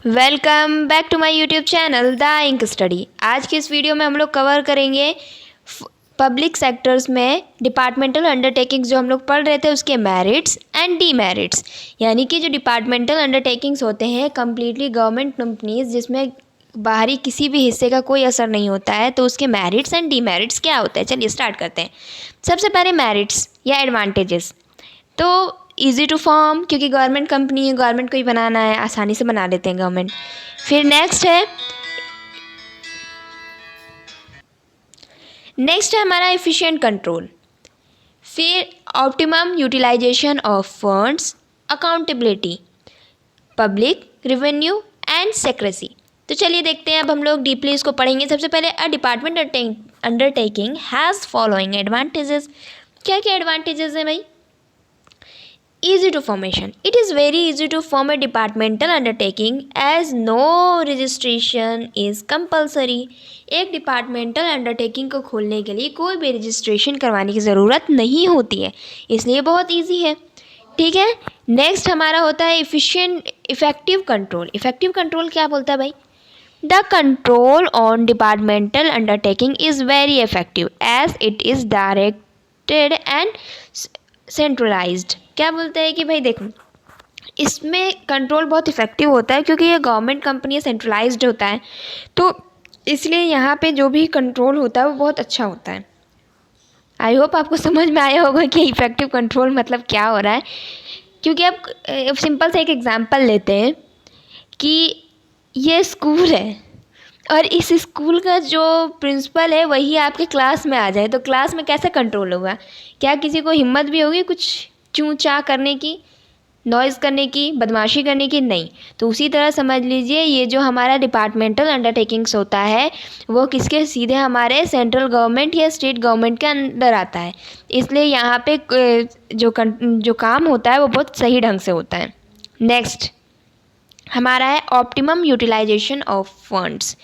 Welcome back to my YouTube channel the ink study. आज की इस वीडियो में हम लोग कवर करेंगे पब्लिक सेक्टर्स में डिपार्टमेंटल अंडरटेकिंग्स जो हम लोग पढ़ रहे थे उसके मेरिट्स एंड डीमेरिट्स। यानी कि जो डिपार्टमेंटल अंडरटेकिंग्स होते हैं कम्प्लीटली गवर्नमेंट कंपनीज जिसमें बाहरी किसी भी हिस्से का कोई असर नहीं होता है, तो उसके मेरिट्स एंड डीमेरिट्स क्या होते हैं। चलिए स्टार्ट करते हैं। सबसे पहले मेरिट्स या एडवांटेजेस। तो ईजी टू फॉर्म, क्योंकि गवर्नमेंट कंपनी है, गवर्नमेंट को ही बनाना है, आसानी से बना लेते हैं गवर्नमेंट। फिर नेक्स्ट है हमारा एफिशिएंट कंट्रोल। फिर optimum utilisation of funds, accountability, public revenue and secrecy. तो चलिए देखते हैं, अब हम लोग डीपली इसको पढ़ेंगे। सबसे पहले a department undertaking has following advantages. क्या क्या एडवांटेजेस हैं भाई? Easy to formation. It is very easy to form a departmental undertaking as no registration is compulsory. एक डिपार्टमेंटल अंडरटेकिंग को खोलने के लिए कोई भी रजिस्ट्रेशन करवाने की ज़रूरत नहीं होती है, इसलिए बहुत इजी है। ठीक है। नेक्स्ट हमारा होता है इफेक्टिव कंट्रोल। इफेक्टिव कंट्रोल क्या बोलता है भाई? The control on departmental undertaking is very effective as it is directed and centralised. क्या बोलते हैं कि भाई देखो, इसमें कंट्रोल बहुत इफेक्टिव होता है क्योंकि ये गवर्नमेंट कंपनी सेंट्रलाइज्ड होता है, तो इसलिए यहाँ पे जो भी कंट्रोल होता है वो बहुत अच्छा होता है। आई होप आपको समझ में आया होगा कि इफेक्टिव कंट्रोल मतलब क्या हो रहा है। क्योंकि अब सिंपल से एक एग्जांपल लेते हैं कि ये स्कूल है और इस स्कूल का जो प्रिंसिपल है वही आपके क्लास में आ जाए, तो क्लास में कैसे कंट्रोल होगा? क्या किसी को हिम्मत भी होगी कुछ चूँ चा करने की, नॉइज़ करने की, बदमाशी करने की? नहीं। तो उसी तरह समझ लीजिए ये जो हमारा डिपार्टमेंटल अंडरटेकिंग्स होता है वो किसके सीधे हमारे सेंट्रल गवर्नमेंट या स्टेट गवर्नमेंट के अंदर आता है, इसलिए यहाँ पे जो काम होता है वो बहुत सही ढंग से होता है। नेक्स्ट हमारा है optimum utilisation of funds.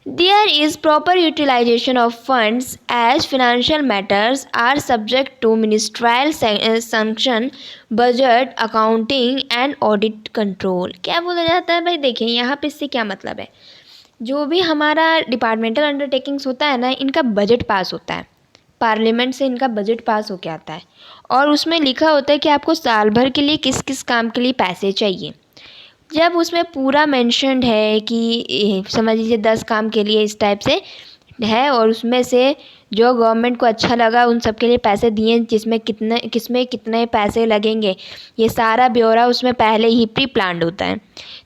There is proper utilization of funds as financial matters are subject to ministerial sanction, budget, accounting and audit control। क्या बोला जाता है भाई? देखिए यहाँ पे इससे क्या मतलब है, जो भी हमारा डिपार्टमेंटल अंडरटेकिंग्स होता है ना, इनका बजट पास होता है, पार्लियामेंट से इनका बजट पास होके आता है और उसमें लिखा होता है कि आपको साल भर के लिए किस किस काम के लिए पैसे चाहिए। जब उसमें पूरा मेंशन्ड है कि समझ लीजिए 10 काम के लिए इस टाइप से है और उसमें से जो गवर्नमेंट को अच्छा लगा उन सब के लिए पैसे दिए, जिसमें कितने पैसे लगेंगे ये सारा ब्यौरा उसमें पहले ही प्री प्लान्ड होता है।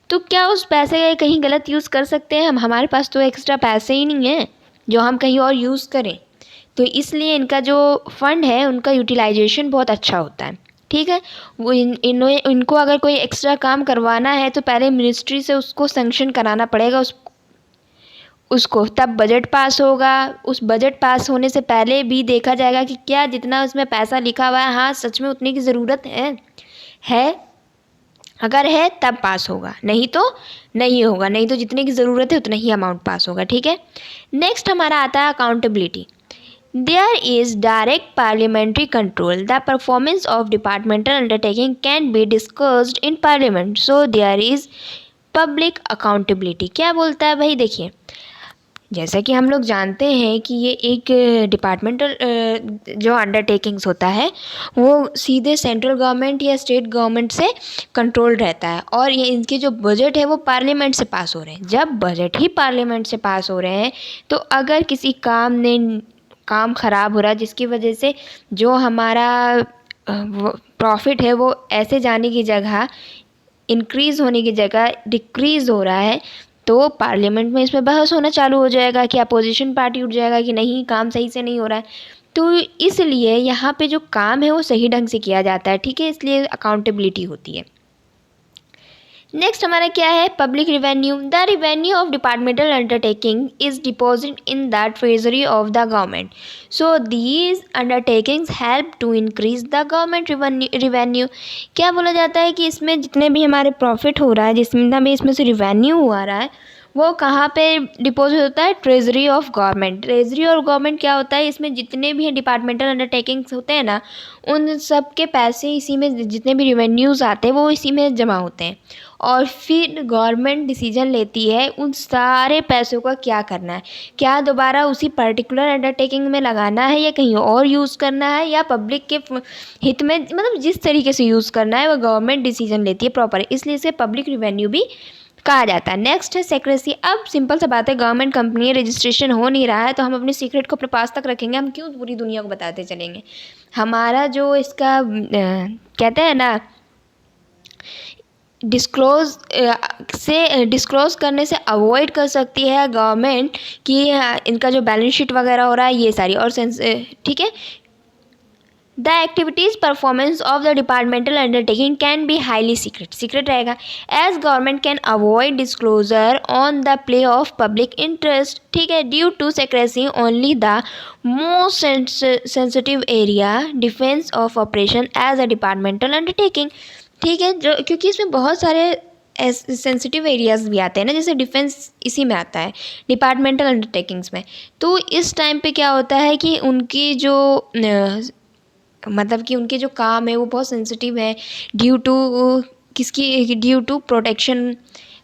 तो क्या उस पैसे का कहीं गलत यूज़ कर सकते हैं हम? हमारे पास तो एक्स्ट्रा पैसे ही नहीं हैं जो हम कहीं और यूज़ करें, तो इसलिए इनका जो फंड है उनका यूटिलाइजेशन बहुत अच्छा होता है। ठीक है। वो इनको अगर कोई एक्स्ट्रा काम करवाना है तो पहले मिनिस्ट्री से उसको सैंक्शन कराना पड़ेगा उसको, तब बजट पास होगा। उस बजट पास होने से पहले भी देखा जाएगा कि क्या जितना उसमें पैसा लिखा हुआ है, हाँ सच में उतनी की ज़रूरत है। अगर है तब पास होगा, नहीं तो नहीं होगा, नहीं तो जितने की ज़रूरत है उतना ही अमाउंट पास होगा। ठीक है। नेक्स्ट हमारा आता है accountability. There is direct parliamentary control. The performance of departmental undertaking can be discussed in parliament. So there is public accountability। क्या बोलता है भाई? देखिए जैसा कि हम लोग जानते हैं कि ये एक डिपार्टमेंटल जो अंडरटेकिंग्स होता है वो सीधे सेंट्रल गवर्नमेंट या स्टेट गवर्नमेंट से कंट्रोल रहता है और ये इनके जो बजट है वो पार्लियामेंट से पास हो रहे हैं। जब बजट ही पार्लियामेंट से पास हो रहे हैं तो अगर किसी काम ख़राब हो रहा है जिसकी वजह से जो हमारा प्रॉफिट है वो ऐसे जाने की जगह इंक्रीज़ होने की जगह डिक्रीज़ हो रहा है, तो पार्लियामेंट में इसमें बहस होना चालू हो जाएगा कि अपोजिशन पार्टी उठ जाएगा कि नहीं काम सही से नहीं हो रहा है। तो इसलिए यहाँ पे जो काम है वो सही ढंग से किया जाता है। ठीक है, इसलिए अकाउंटेबिलिटी होती है। नेक्स्ट हमारा क्या है? Public revenue. The revenue of departmental undertaking is deposit in the treasury of the government. So these undertakings help to increase the government revenue. क्या बोला जाता है कि इसमें जितने भी हमारे प्रॉफिट हो रहा है, जितना भी इसमें से रिवेन्यू आ रहा है, वो कहाँ पे डिपॉजिट होता है? Treasury of government. ट्रेजरी और गवर्नमेंट क्या होता है? इसमें जितने भी डिपार्टमेंटल अंडरटेकिंग्स होते हैं ना, उन सब के पैसे इसी में, जितने भी रिवेन्यूज़ आते हैं वो इसी में जमा होते हैं। और फिर गवर्नमेंट डिसीजन लेती है उन सारे पैसों का क्या करना है, क्या दोबारा उसी पर्टिकुलर अंडरटेकिंग में लगाना है या कहीं और यूज़ करना है, या पब्लिक के हित में, मतलब जिस तरीके से यूज़ करना है वो गवर्नमेंट डिसीजन लेती है प्रॉपर, इसलिए इसे पब्लिक रिवेन्यू भी कहा जाता है। नेक्स्ट है सेक्रेसी। अब सिंपल सा बात है, गवर्नमेंट कंपनी रजिस्ट्रेशन हो नहीं रहा है तो हम अपने सीक्रेट को अपने पास तक रखेंगे, हम क्यों पूरी दुनिया को बताते चलेंगे? हमारा जो इसका कहते हैं ना, डिस्क्लोज करने से अवॉइड कर सकती है गवर्नमेंट कि इनका जो बैलेंस शीट वगैरह हो रहा है ये सारी, और ठीक है। The activities performance of the departmental undertaking can be highly secret रहेगा, as government can avoid disclosure on the play of public interest, ठीक है, due to secrecy only the most sensitive area defence of operation as a departmental undertaking, ठीक है। जो क्योंकि इसमें बहुत सारे सेंसिटिव एरियाज़ भी आते हैं ना, जैसे डिफेंस इसी में आता है डिपार्टमेंटल अंडरटेकिंग्स में। तो इस टाइम पे क्या होता है कि उनकी जो मतलब कि उनके जो काम है वो बहुत सेंसिटिव है ड्यू टू प्रोटेक्शन,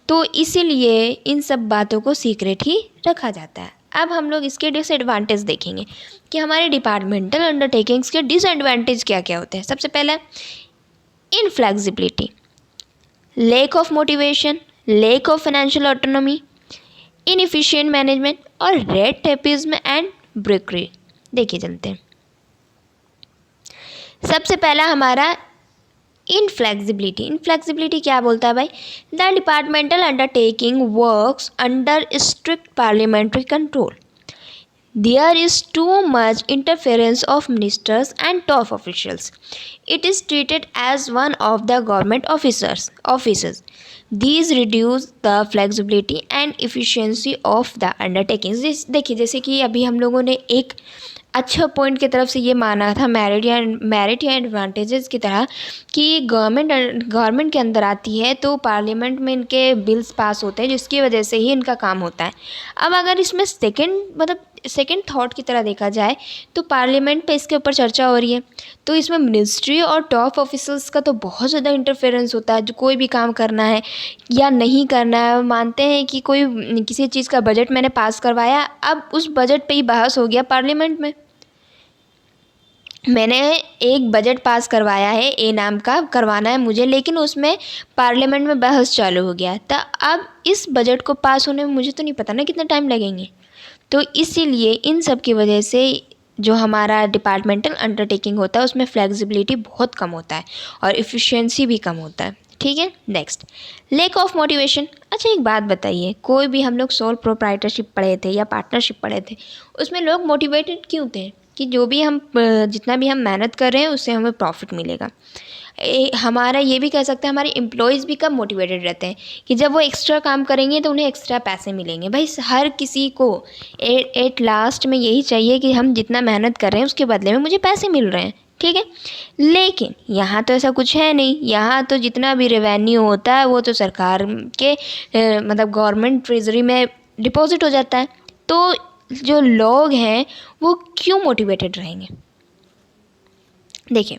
तो इसीलिए इन सब बातों को सीक्रेट ही रखा जाता है। अब हम लोग इसके डिसएडवांटेज देखेंगे कि हमारे डिपार्टमेंटल अंडरटेकिंग्स के डिसएडवांटेज क्या क्या होते हैं। सबसे पहला, inflexibility, lack of motivation, lack of financial autonomy, inefficient management और रेड टेपिज्म एंड ब्यूरोक्रेसी। देखिए चलते हैं। सबसे पहला हमारा इनफ्लेक्सिबिलिटी क्या बोलता है भाई? The departmental undertaking works under strict parliamentary control, there is too much interference of ministers and top officials, it is treated as one of the government officers, these reduce the flexibility and efficiency of the undertakings। देखिए जैसे कि अभी हम लोगों ने एक अच्छा point की तरफ से ये माना था, मेरिट या एडवांटेजेस की तरह, कि गवर्नमेंट के अंदर आती है तो पार्लियामेंट में इनके बिल्स पास होते हैं जिसकी वजह से ही इनका काम होता है। अब अगर इसमें सेकंड थॉट की तरह देखा जाए तो पार्लियामेंट पे इसके ऊपर चर्चा हो रही है, तो इसमें मिनिस्ट्री और टॉप ऑफिसर्स का तो बहुत ज़्यादा इंटरफेरेंस होता है। जो कोई भी काम करना है या नहीं करना है, मानते हैं कि कोई किसी चीज़ का बजट मैंने पास करवाया, अब उस बजट पे ही बहस हो गया पार्लियामेंट में। मैंने एक बजट पास करवाया है, ए नाम का करवाना है मुझे, लेकिन उसमें पार्लियामेंट में बहस चालू हो गया। तो अब इस बजट को पास होने में मुझे तो नहीं पता ना कितना टाइम लगेंगे। तो इसीलिए इन सब की वजह से जो हमारा डिपार्टमेंटल अंडरटेकिंग होता है उसमें फ्लेक्सिबिलिटी बहुत कम होता है और इफ़िशियंसी भी कम होता है, ठीक है। Next, lack of motivation. अच्छा एक बात बताइए, कोई भी हम लोग सोल प्रोप्राइटरशिप पढ़े थे या पार्टनरशिप पढ़े थे, उसमें लोग मोटिवेटेड क्यों थे? कि जो भी हम जितना भी हम मेहनत कर रहे हैं उससे हमें प्रॉफिट मिलेगा। हमारा ये भी कह सकते हैं, हमारे एम्प्लॉयज़ भी कब मोटिवेटेड रहते हैं कि जब वो एक्स्ट्रा काम करेंगे तो उन्हें एक्स्ट्रा पैसे मिलेंगे। भाई हर किसी को एट लास्ट में यही चाहिए कि हम जितना मेहनत कर रहे हैं उसके बदले में मुझे पैसे मिल रहे हैं, ठीक है। लेकिन यहाँ तो ऐसा कुछ है नहीं, यहाँ तो जितना भी रेवेन्यू होता है वो तो सरकार के मतलब गवर्नमेंट ट्रेजरी में डिपॉजिट हो जाता है। तो जो लोग हैं वो क्यों मोटिवेटेड रहेंगे? देखिए,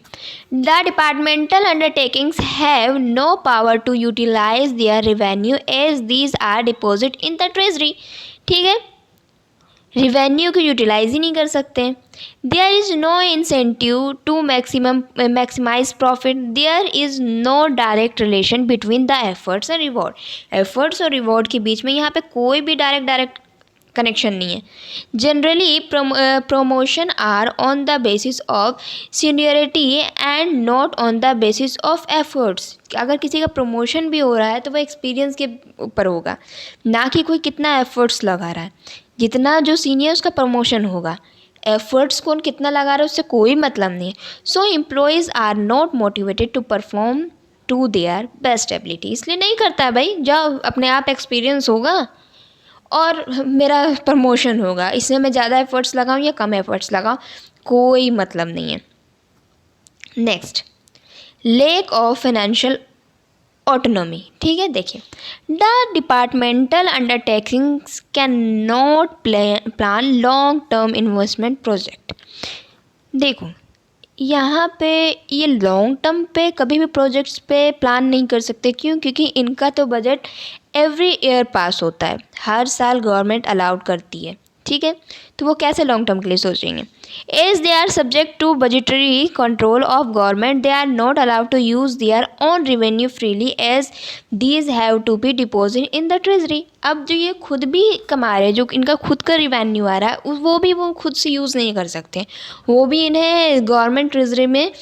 the departmental undertakings have no power to utilise their revenue as these are deposit in the treasury, ठीक है। रेवेन्यू को यूटिलाइज ही नहीं कर सकते। There is no incentive to maximise profit, there is no direct relation between the efforts and reward. Efforts और reward के बीच में यहाँ पे कोई भी डायरेक्ट कनेक्शन नहीं है। Generally promotion are on the basis of seniority and not on the basis of efforts. अगर किसी का प्रमोशन भी हो रहा है तो वह एक्सपीरियंस के ऊपर होगा, ना कि कोई कितना एफर्ट्स लगा रहा है। जितना जो सीनियर उसका प्रमोशन होगा, एफर्ट्स कौन कितना लगा रहा है उससे कोई मतलब नहीं है। So employees are not motivated to perform to their best ability, इसलिए नहीं करता है भाई। जाओ अपने आप एक्सपीरियंस होगा और मेरा प्रमोशन होगा, इसमें मैं ज़्यादा एफर्ट्स लगाऊं या कम एफर्ट्स लगाऊं, कोई मतलब नहीं है। Next, lack of financial autonomy. ठीक है, देखिए the departmental undertakings can not plan long term investment project. देखो यहाँ पे ये लॉन्ग टर्म पे कभी भी प्रोजेक्ट्स पे प्लान नहीं कर सकते। क्यों? क्योंकि इनका तो बजट एवरी ईयर पास होता है, हर साल गवर्नमेंट अलाउड करती है। ठीक है, तो वो कैसे लॉन्ग टर्म के लिए सोचेंगे? As they are subject to budgetary control of government, they are not allowed to use their own revenue freely as these have to be deposit in the treasury. अब जो ये खुद भी कमा रहे हैं, जो इनका खुद का रिवेन्यू आ रहा है, वो खुद से यूज़ नहीं कर सकते, वो भी इन्हें गवर्नमेंट ट्रेजरी में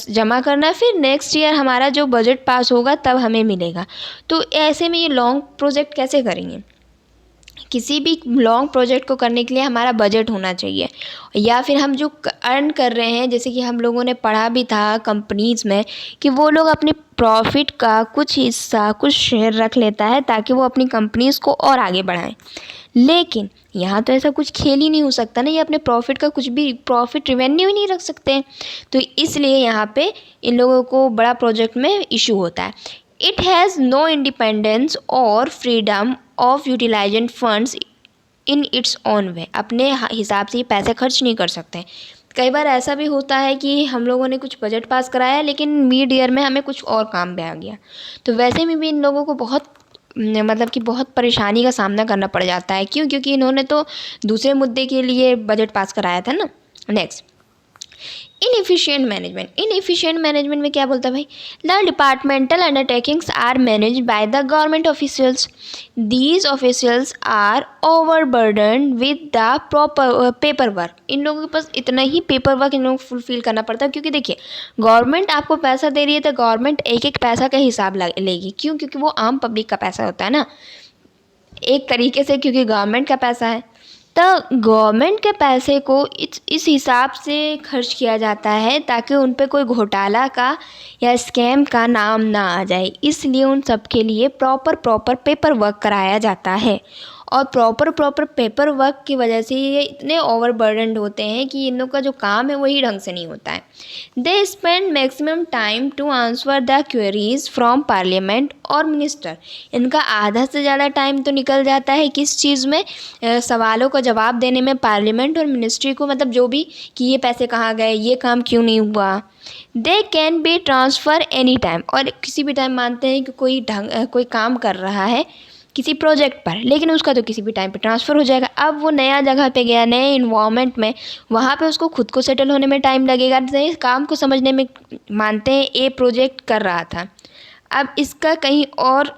जमा करना, फिर नेक्स्ट ईयर हमारा जो बजट पास होगा तब हमें मिलेगा। तो ऐसे में ये लॉन्ग प्रोजेक्ट कैसे करेंगे? किसी भी लॉन्ग प्रोजेक्ट को करने के लिए हमारा बजट होना चाहिए, या फिर हम जो अर्न कर रहे हैं, जैसे कि हम लोगों ने पढ़ा भी था कंपनीज़ में कि वो लोग अपने प्रॉफिट का कुछ हिस्सा, कुछ शेयर रख लेता है ताकि वो अपनी कंपनीज़ को और आगे बढ़ाएं। लेकिन यहाँ तो ऐसा कुछ खेल ही नहीं हो सकता ना, ये अपने प्रॉफिट का कुछ भी प्रॉफिट रिवेन्यू ही नहीं रख सकते। तो इसलिए यहाँ पे इन लोगों को बड़ा प्रोजेक्ट में इशू होता है। इट हैज़ नो इंडिपेंडेंस और freedom of utilising funds in its own way. अपने हिसाब से ये पैसे खर्च नहीं कर सकते। कई बार ऐसा भी होता है कि हम लोगों ने कुछ बजट पास कराया लेकिन मिड ईयर में हमें कुछ और काम भी आ गया, तो वैसे में भी इन लोगों को बहुत मतलब कि बहुत परेशानी का सामना करना पड़ जाता है। क्यों? क्योंकि इन्होंने तो दूसरे मुद्दे के लिए बजट पास कराया था ना। Next, inefficient management. Inefficient management में क्या बोलता है भाई? The departmental undertakings are manage by the government officials. These officials are overburden with the proper paperwork. इन लोगों के पास इतना ही पेपर वर्क इन लोगों को फुलफिल करना पड़ता है, क्योंकि देखिए गवर्नमेंट आपको पैसा दे रही है तो गवर्नमेंट एक एक पैसा का हिसाब लेगी। क्यों? क्योंकि वो आम पब्लिक का पैसा होता है ना, एक तरीके से, क्योंकि गवर्नमेंट का पैसा है। तो गवर्नमेंट के पैसे को इस हिसाब से खर्च किया जाता है ताकि उन पे कोई घोटाला का या स्कैम का नाम ना आ जाए। इसलिए उन सब के लिए प्रॉपर पेपर वर्क कराया जाता है, और प्रॉपर पेपर वर्क की वजह से ये इतने ओवरबर्डनड होते हैं कि इन लोग का जो काम है वही ढंग से नहीं होता है। They spend maximum time to answer the queries from parliament और मिनिस्टर। इनका आधा से ज़्यादा टाइम तो निकल जाता है किस चीज़ में? सवालों का जवाब देने में पार्लियामेंट और मिनिस्ट्री को, मतलब जो भी कि ये पैसे कहाँ गए, ये काम क्यों नहीं हुआ। They can be transfer any time. और किसी भी टाइम मानते हैं कि कोई काम कर रहा है किसी प्रोजेक्ट पर, लेकिन उसका तो किसी भी टाइम पे ट्रांसफ़र हो जाएगा। अब वो नया जगह पे गया, नए इन्वायरमेंट में, वहाँ पे उसको खुद को सेटल होने में टाइम लगेगा, नए काम को समझने में। मानते हैं ए प्रोजेक्ट कर रहा था, अब इसका कहीं और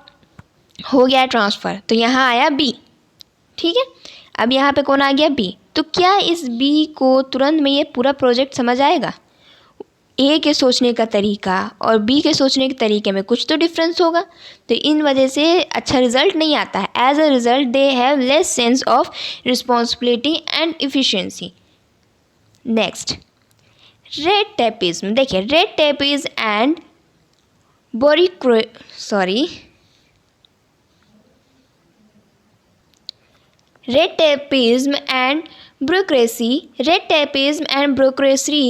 हो गया ट्रांसफ़र, तो यहाँ आया बी। ठीक है, अब यहाँ पे कौन आ गया? बी। तो क्या इस बी को तुरंत में ये पूरा प्रोजेक्ट समझ आएगा? ए के सोचने का तरीका और बी के सोचने के तरीके में कुछ तो डिफरेंस होगा, तो इन वजह से अच्छा रिजल्ट नहीं आता है। As a result they have less sense of responsibility and efficiency. Next, red tapeism. देखिए red tapeism and Red tapeism and bureaucracy. Red tapeism and bureaucracy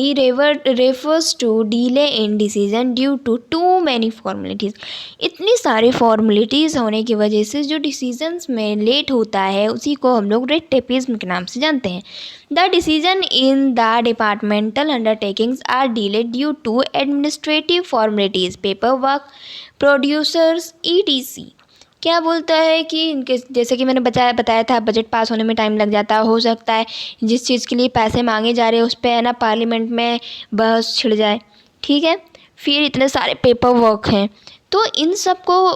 refers to delay in decision due to too many formalities. इतनी सारे formalities होने की वजह से जो decisions में late होता है उसी को हम लोग red tapeism के नाम से जानते हैं। The decision in the departmental undertakings are delayed due to administrative formalities, paperwork, producers, etc. क्या बोलता है कि इनके, जैसे कि मैंने बताया था बजट पास होने में टाइम लग जाता है। हो सकता है जिस चीज़ के लिए पैसे मांगे जा रहे हैं उस पर है ना पार्लियामेंट में बहस छिड़ जाए। ठीक है, फिर इतने सारे पेपर वर्क हैं, तो इन सब को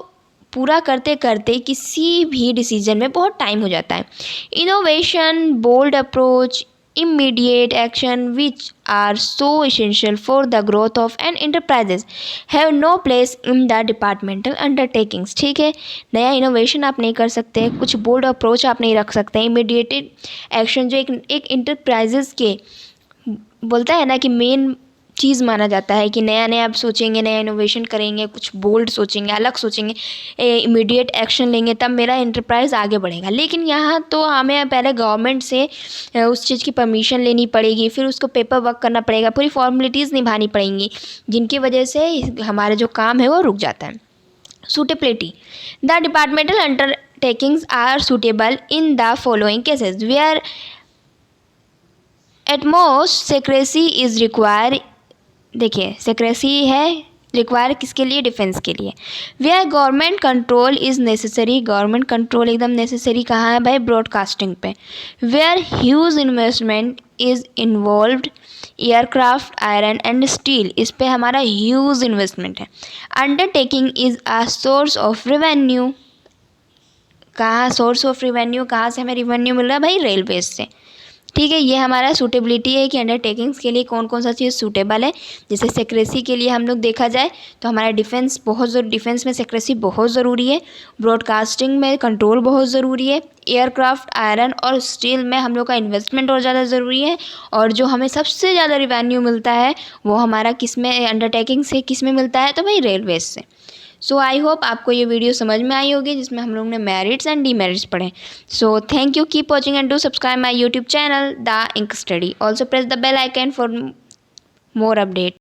पूरा करते करते किसी भी डिसीजन में बहुत टाइम हो जाता है। Innovation, bold approach, immediate action which are so essential for the growth of an enterprises have no place in the departmental undertakings. ठीक है, नया इनोवेशन आप नहीं कर सकते, कुछ बोल्ड अप्रोच आप नहीं रख सकते, इमीडिएट एक्शन जो एक इंटरप्राइजेस के बोलता है ना कि मेन चीज़ माना जाता है कि नया नया आप सोचेंगे, नया इनोवेशन करेंगे, कुछ बोल्ड सोचेंगे, अलग सोचेंगे, इमीडिएट एक्शन लेंगे, तब मेरा एंटरप्राइज आगे बढ़ेगा। लेकिन यहाँ तो हमें पहले गवर्नमेंट से उस चीज़ की परमिशन लेनी पड़ेगी, फिर उसको पेपर वर्क करना पड़ेगा, पूरी फॉर्मेलिटीज़ निभानी पड़ेंगी, जिनकी वजह से हमारा जो काम है वो रुक जाता है। Suitability. The departmental undertakings are suitable in the following cases where at most secrecy is required. देखिए secrecy है रिक्वायर किसके लिए, डिफेंस के लिए. Where government control is necessary, government control एकदम नेसेसरी कहाँ है भाई, ब्रॉडकास्टिंग पे. Where huge investment is involved, aircraft, iron and steel, इस पे हमारा ह्यूज इन्वेस्टमेंट है. Undertaking is a source of revenue, कहाँ सोर्स ऑफ रिवेन्यू, कहाँ से हमें रिवेन्यू मिल रहा है भाई, रेलवेज से. ठीक है, ये हमारा सूटेबिलिटी है कि अंडरटेकिंग्स के लिए कौन कौन सा चीज़ सूटेबल है. जैसे सेक्रेसी के लिए हम लोग देखा जाए तो हमारा डिफेंस बहुत डिफेंस में सेक्रेसी बहुत ज़रूरी है, ब्रॉडकास्टिंग में कंट्रोल बहुत ज़रूरी है, एयरक्राफ्ट, आयरन और स्टील में हम लोग का इन्वेस्टमेंट और ज़्यादा ज़रूरी है, और जो हमें सबसे ज़्यादा रिवेन्यू मिलता है वो हमारा किस में, अंडरटेकिंग से किस में मिलता है, तो भाई रेलवेज से. सो आई होप आपको ये वीडियो समझ में आई होगी जिसमें हम लोग ने मेरिट्स एंड डीमेरिट्स पढ़े. So thank you, keep watching and do subscribe my YouTube channel the ink study. Also press the bell icon for more update.